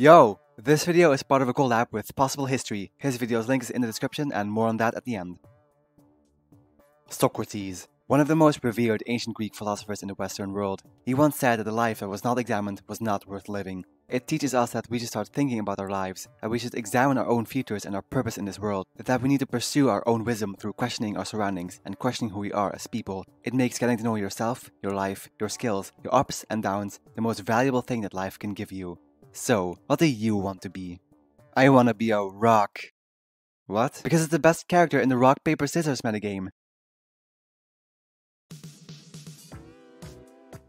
Yo! This video is part of a collab with Possible History. His video's link is in the description and more on that at the end. Socrates, one of the most revered ancient Greek philosophers in the Western world. He once said that a life that was not examined was not worth living. It teaches us that we should start thinking about our lives, that we should examine our own futures and our purpose in this world, that we need to pursue our own wisdom through questioning our surroundings and questioning who we are as people. It makes getting to know yourself, your life, your skills, your ups and downs the most valuable thing that life can give you. So, what do you want to be? I want to be a rock. What? Because it's the best character in the rock, paper, scissors metagame.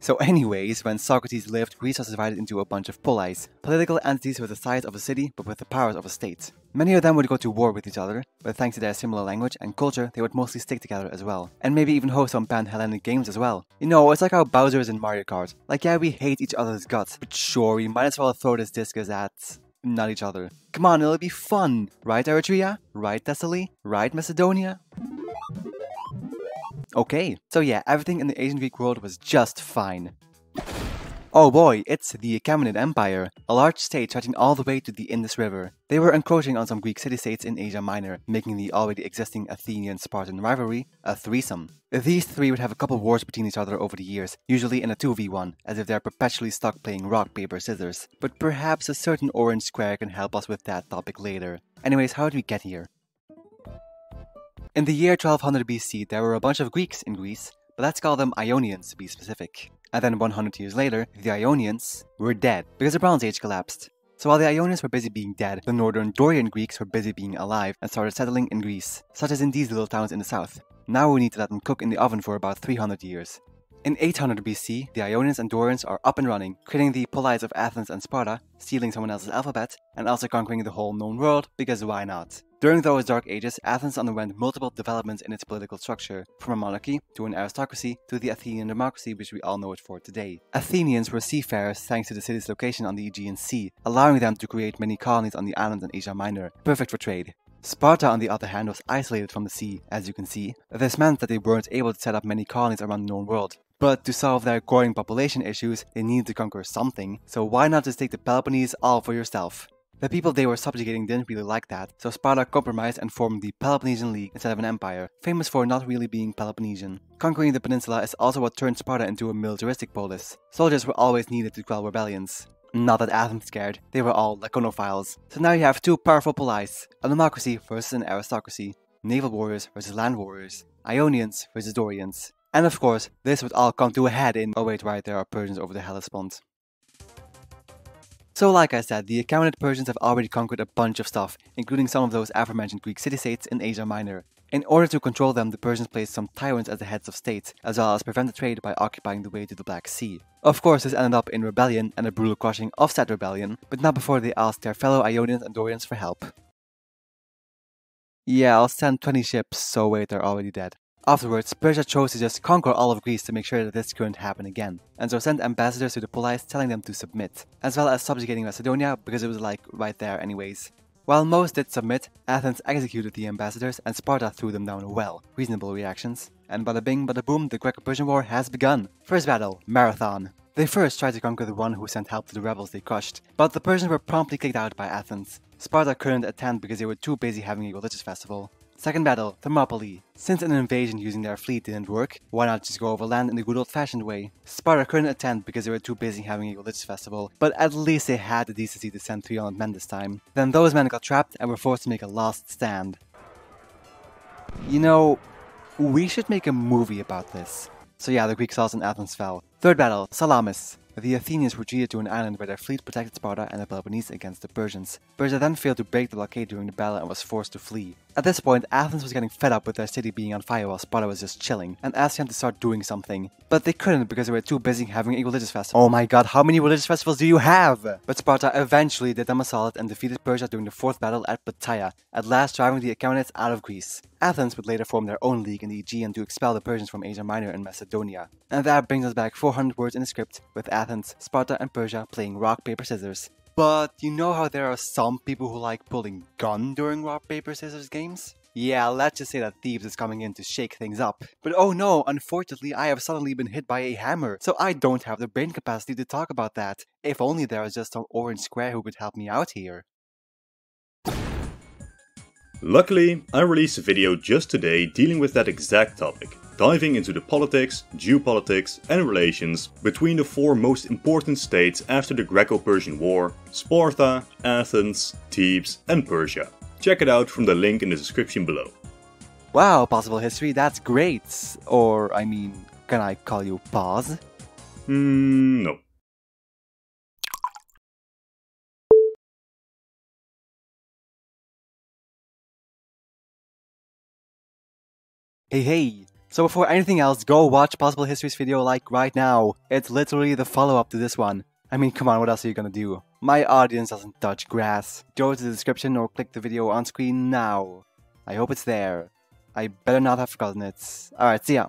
So anyways, when Socrates lived, Greece was divided into a bunch of poleis, political entities with the size of a city but with the powers of a state. Many of them would go to war with each other, but thanks to their similar language and culture, they would mostly stick together as well. And maybe even host some pan-Hellenic games as well. You know, it's like how Bowser is in Mario Kart. Like, yeah, we hate each other's guts, but sure, we might as well throw this discus at not each other. Come on, it'll be fun! Right, Eritrea? Right, Thessaly? Right, Macedonia? Okay, so yeah, everything in the ancient Greek world was just fine. Oh boy, it's the Achaemenid Empire, a large state stretching all the way to the Indus River. They were encroaching on some Greek city-states in Asia Minor, making the already existing Athenian-Spartan rivalry a threesome. These three would have a couple wars between each other over the years, usually in a 2v1, as if they're perpetually stuck playing rock, paper, scissors. But perhaps a certain orange square can help us with that topic later. Anyways, how did we get here? In the year 1200 BC, there were a bunch of Greeks in Greece, but let's call them Ionians to be specific. And then 100 years later, the Ionians were dead, because the Bronze Age collapsed. So while the Ionians were busy being dead, the Northern Dorian Greeks were busy being alive and started settling in Greece, such as in these little towns in the south. Now we need to let them cook in the oven for about 300 years. In 800 BC, the Ionians and Dorians are up and running, creating the poleis of Athens and Sparta, stealing someone else's alphabet, and also conquering the whole known world, because why not? During those dark ages, Athens underwent multiple developments in its political structure, from a monarchy to an aristocracy to the Athenian democracy which we all know it for today. Athenians were seafarers thanks to the city's location on the Aegean Sea, allowing them to create many colonies on the islands in Asia Minor, perfect for trade. Sparta, on the other hand, was isolated from the sea, as you can see. This meant that they weren't able to set up many colonies around the known world. But to solve their growing population issues, they needed to conquer something, so why not just take the Peloponnese all for yourself? The people they were subjugating didn't really like that, so Sparta compromised and formed the Peloponnesian League instead of an empire, famous for not really being Peloponnesian. Conquering the peninsula is also what turned Sparta into a militaristic polis. Soldiers were always needed to quell rebellions. Not that Athens cared, they were all laconophiles. So now you have two powerful poleis, a democracy versus an aristocracy, naval warriors versus land warriors, Ionians versus Dorians. And of course, this would all come to a head in— oh wait, right, there are Persians over the Hellespont. So like I said, the Achaemenid Persians have already conquered a bunch of stuff, including some of those aforementioned Greek city-states in Asia Minor. In order to control them, the Persians placed some tyrants as the heads of states, as well as prevented trade by occupying the way to the Black Sea. Of course, this ended up in rebellion and a brutal crushing of said rebellion, but not before they asked their fellow Ionians and Dorians for help. Yeah, I'll send 20 ships, so wait, they're already dead. Afterwards, Persia chose to just conquer all of Greece to make sure that this couldn't happen again, and so sent ambassadors to the poleis telling them to submit, as well as subjugating Macedonia because it was like right there anyways. While most did submit, Athens executed the ambassadors and Sparta threw them down a well. Reasonable reactions. And bada bing bada boom, the Greco-Persian War has begun. First battle, Marathon. They first tried to conquer the one who sent help to the rebels they crushed, but the Persians were promptly kicked out by Athens. Sparta couldn't attend because they were too busy having a religious festival. Second battle, Thermopylae. Since an invasion using their fleet didn't work, why not just go over land in the good old-fashioned way? Sparta couldn't attend because they were too busy having a religious festival, but at least they had the decency to send 300 men this time. Then those men got trapped and were forced to make a last stand. You know, we should make a movie about this. So yeah, the Greeks lost and Athens fell. Third battle, Salamis. The Athenians retreated to an island where their fleet protected Sparta and the Peloponnese against the Persians. Persia then failed to break the blockade during the battle and was forced to flee. At this point, Athens was getting fed up with their city being on fire while Sparta was just chilling, and asked them to start doing something. But they couldn't because they were too busy having a religious festival. Oh my god, how many religious festivals do you have? But Sparta eventually did them a solid and defeated Persia during the fourth battle at Plataea, at last driving the Achaemenids out of Greece. Athens would later form their own league in the Aegean to expel the Persians from Asia Minor and Macedonia. And that brings us back 400 words in the script, with Athens, Sparta and Persia playing rock, paper, scissors. But you know how there are some people who like pulling gun during rock, paper, scissors games? Yeah, let's just say that Thebes is coming in to shake things up. But oh no, unfortunately I have suddenly been hit by a hammer, so I don't have the brain capacity to talk about that. If only there was just some orange square who could help me out here. Luckily, I released a video just today dealing with that exact topic, diving into the politics, geopolitics and relations between the 4 most important states after the Greco-Persian War: Sparta, Athens, Thebes and Persia. Check it out from the link in the description below. Wow, possible history, that's great. Or, I mean, can I call you Pause? No. Hey, so before anything else, go watch Possible History's video like right now. It's literally the follow-up to this one. I mean, come on, what else are you gonna do? My audience doesn't touch grass. Go to the description or click the video on screen now. I hope it's there. I better not have forgotten it. Alright, see ya.